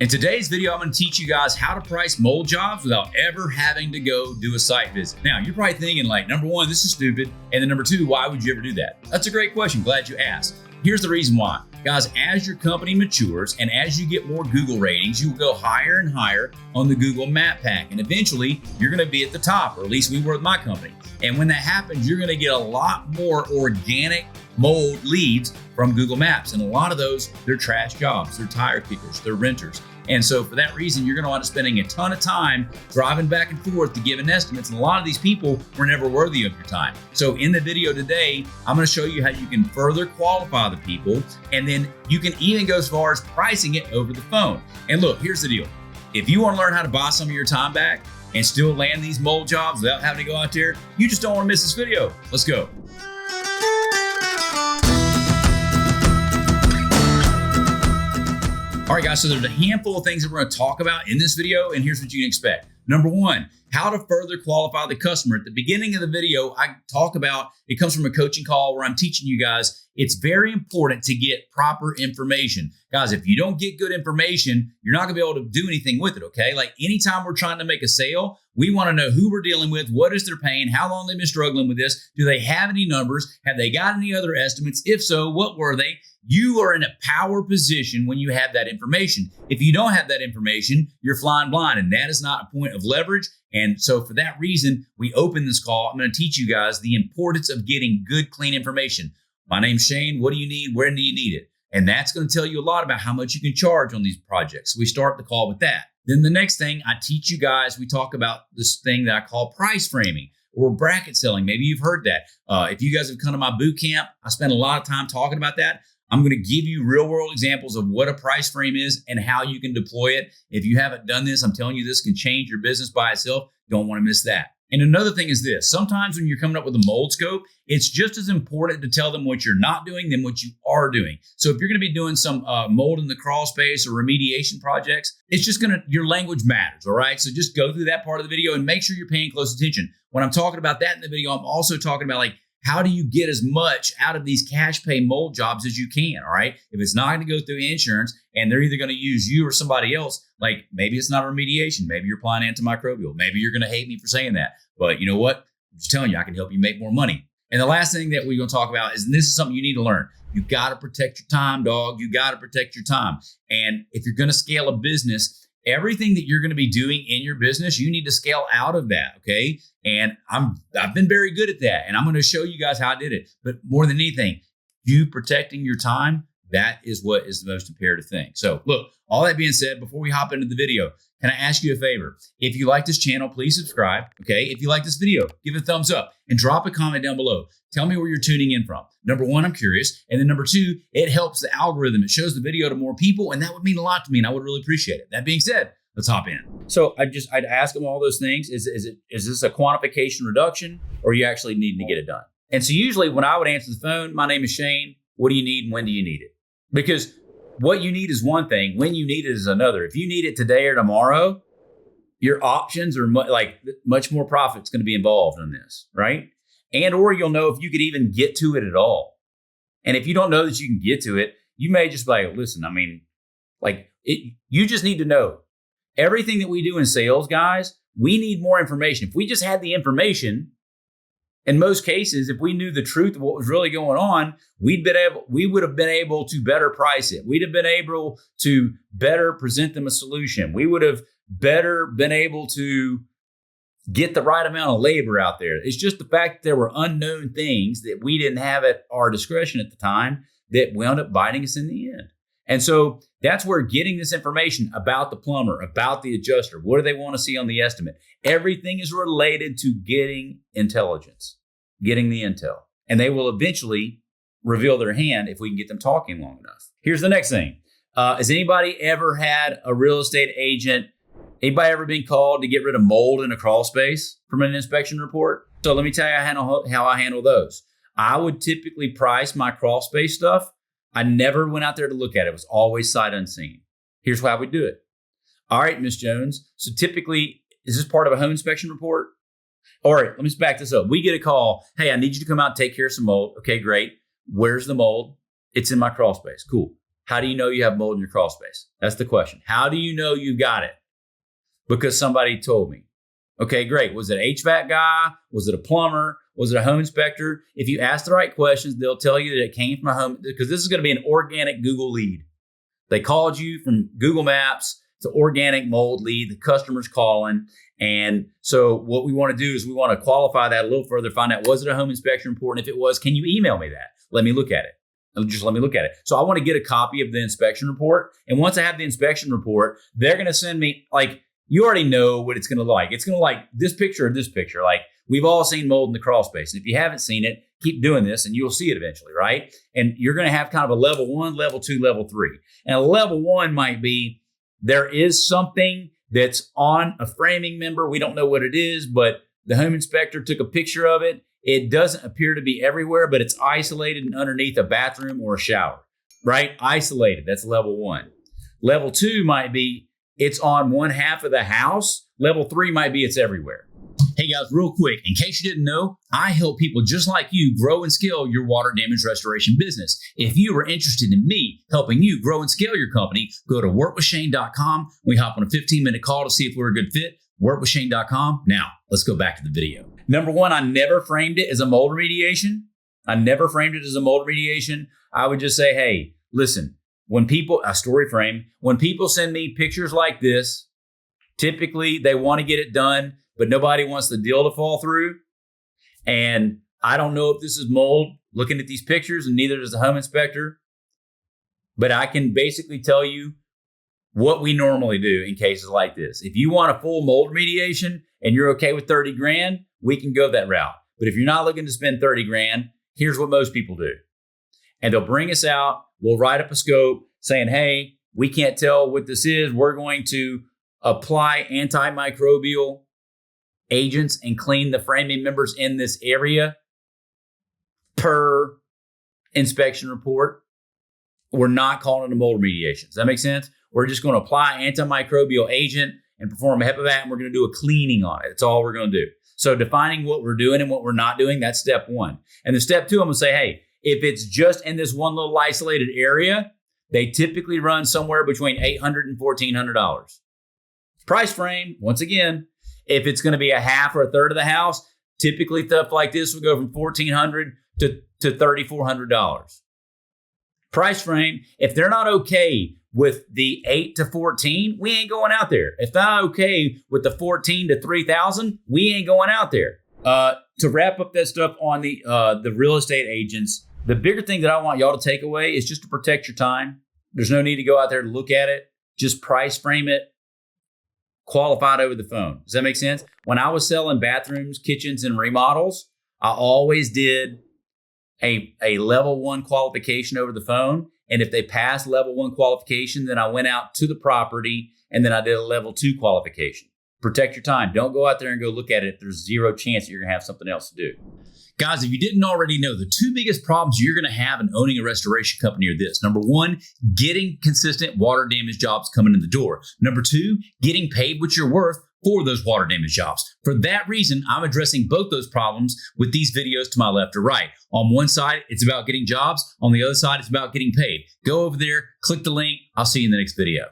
In today's video, I'm going to teach you guys how to price mold jobs without ever having to go do a site visit. Now, you're probably thinking like, number one, this is stupid. And then number two, why would you ever do that? That's a great question. Glad you asked. Here's the reason why. Guys, as your company matures and as you get more Google ratings, you will go higher and higher on the Google Map Pack. And eventually, you're going to be at the top, or at least we were with my company. And when that happens, you're going to get a lot more organic mold leads from Google Maps. And a lot of those, they're trash jobs, they're tire kickers, they're renters. And so for that reason, you're going to wind up spending a ton of time driving back and forth to giving estimates. And a lot of these people were never worthy of your time. So in the video today, I'm going to show you how you can further qualify the people. And then you can even go as far as pricing it over the phone. And look, here's the deal. If you want to learn how to buy some of your time back and still land these mold jobs without having to go out there, you just don't want to miss this video. Let's go. All right, guys, so there's a handful of things that we're going to talk about in this video, and here's what you can expect. Number one, how to further qualify the customer. At the beginning of the video, I talk about, it comes from a coaching call where I'm teaching you guys, it's very important to get proper information. Guys, if you don't get good information, you're not gonna be able to do anything with it, okay? Like anytime we're trying to make a sale, we wanna know who we're dealing with, what is their pain, how long they've been struggling with this, do they have any numbers, have they got any other estimates? If so, what were they? You are in a power position when you have that information. If you don't have that information, you're flying blind, and that is not a point of leverage. And so for that reason, we open this call. I'm going to teach you guys the importance of getting good, clean information. My name's Shane. What do you need? Where do you need it? And that's going to tell you a lot about how much you can charge on these projects. So we start the call with that. Then the next thing I teach you guys, we talk about this thing that I call price framing or bracket selling. Maybe you've heard that. If you guys have come to my boot camp, I spend a lot of time talking about that. I'm going to give you real world examples of what a price frame is and how you can deploy it. If you haven't done this, I'm telling you, this can change your business by itself. Don't want to miss that. And another thing is this, sometimes when you're coming up with a mold scope, it's just as important to tell them what you're not doing than what you are doing. So if you're going to be doing some mold in the crawl space or remediation projects, it's just your language matters. All right. So just go through that part of the video and make sure you're paying close attention. When I'm talking about that in the video, I'm also talking about like, how do you get as much out of these cash pay mold jobs as you can, all right? If it's not going to go through insurance and they're either going to use you or somebody else, like maybe it's not a remediation. Maybe you're applying antimicrobial. Maybe you're going to hate me for saying that. But you know what? I'm just telling you, I can help you make more money. And the last thing that we're going to talk about is, and this is something you need to learn. You got to protect your time, dog. You got to protect your time. And if you're going to scale a business, everything that you're going to be doing in your business, you need to scale out of that, okay? And I've been very good at that, and I'm going to show you guys how I did it. But more than anything, you protecting your time, that is what is the most imperative thing. So look, all that being said, before we hop into the video, can I ask you a favor? If you like this channel, please subscribe, okay? If you like this video, give it a thumbs up and drop a comment down below. Tell me where you're tuning in from. Number one, I'm curious. And then number two, it helps the algorithm. It shows the video to more people, and that would mean a lot to me, and I would really appreciate it. That being said, let's hop in. So I'd ask them all those things. Is this a quantification reduction, or are you actually needing to get it done? And so usually when I would answer the phone, my name is Shane. What do you need and when do you need it? Because what you need is one thing. When you need it is another. If you need it today or tomorrow, your options are much more profit's going to be involved in this, right? And or you'll know if you could even get to it at all. And if you don't know that you can get to it, you may just be like, listen, I mean, you just need to know. Everything that we do in sales, guys, we need more information. If we just had the information, in most cases, if we knew the truth of what was really going on, we would have been able to better price it. We'd have been able to better present them a solution. We would have better been able to get the right amount of labor out there. It's just the fact that there were unknown things that we didn't have at our discretion at the time that wound up biting us in the end. And so that's where getting this information about the plumber, about the adjuster, what do they want to see on the estimate? Everything is related to getting intelligence, getting the intel. And they will eventually reveal their hand if we can get them talking long enough. Here's the next thing. Has anybody ever had a real estate agent, anybody ever been called to get rid of mold in a crawl space from an inspection report? So let me tell you how I handle those. I would typically price my crawl space stuff. I never went out there to look at it. It was always sight unseen. Here's how we do it. All right, Miss Jones. So typically, is this part of a home inspection report? All right, let me just back this up. We get a call. Hey, I need you to come out and take care of some mold. Okay, great. Where's the mold? It's in my crawl space. Cool. How do you know you have mold in your crawl space? That's the question. How do you know you got it? Because somebody told me. Okay, great. Was it an HVAC guy? Was it a plumber? Was it a home inspector? If you ask the right questions, they'll tell you that it came from a home, because this is going to be an organic Google lead. They called you from Google Maps. It's an organic mold lead. The customer's calling. And so what we want to do is we want to qualify that a little further, find out, was it a home inspection report? And if it was, can you email me that? Let me look at it. Just let me look at it. So I want to get a copy of the inspection report. And once I have the inspection report, they're going to send me, like, you already know what it's going to look like. It's going to look like this picture or this picture. Like, we've all seen mold in the crawl space. And if you haven't seen it, keep doing this and you'll see it eventually, right? And you're going to have kind of a level 1, level 2, level 3. And a level 1 might be, there is something that's on a framing member. We don't know what it is, but the home inspector took a picture of it. It doesn't appear to be everywhere, but it's isolated and underneath a bathroom or a shower, right? Isolated, that's level 1. Level 2 might be, it's on one half of the house. Level 3 might be, it's everywhere. Hey guys, real quick, in case you didn't know, I help people just like you grow and scale your water damage restoration business. If you are interested in me helping you grow and scale your company, go to workwithshane.com. We hop on a 15-minute call to see if we're a good fit. Workwithshane.com. Now, let's go back to the video. Number 1, I never framed it as a mold remediation. I would just say, hey, listen, when people, a story frame, when people send me pictures like this, typically they want to get it done, but nobody wants the deal to fall through. And I don't know if this is mold looking at these pictures, and neither does the home inspector. But I can basically tell you what we normally do in cases like this. If you want a full mold remediation and you're okay with 30 grand, we can go that route. But if you're not looking to spend 30 grand, here's what most people do. And they'll bring us out. We'll write up a scope saying, hey, we can't tell what this is. We're going to apply antimicrobial agents and clean the framing members in this area per inspection report. We're not calling it a mold remediation. Does that make sense? We're just going to apply antimicrobial agent and perform a HEPA and we're going to do a cleaning on it. That's all we're going to do. So defining what we're doing and what we're not doing, that's step 1. And then step 2, I'm going to say, hey, if it's just in this one little isolated area, they typically run somewhere between $800 and $1,400. Price frame, once again, if it's going to be a half or a third of the house, typically stuff like this will go from $1,400 to $3,400. Price frame, if they're not okay with the 8 to 14, we ain't going out there. If they're not okay with the 14 to 3,000, we ain't going out there. To wrap up that stuff on the real estate agents, the bigger thing that I want y'all to take away is just to protect your time. There's no need to go out there to look at it. Just price frame it. Qualified over the phone. Does that make sense? When I was selling bathrooms, kitchens, and remodels, I always did a level 1 qualification over the phone. And if they passed level 1 qualification, then I went out to the property and then I did a level 2 qualification. Protect your time. Don't go out there and go look at it if there's zero chance that you're going to have something else to do. Guys, if you didn't already know, the 2 biggest problems you're going to have in owning a restoration company are this. Number 1, getting consistent water damage jobs coming in the door. Number 2, getting paid what you're worth for those water damage jobs. For that reason, I'm addressing both those problems with these videos to my left or right. On one side, it's about getting jobs. On the other side, it's about getting paid. Go over there, click the link. I'll see you in the next video.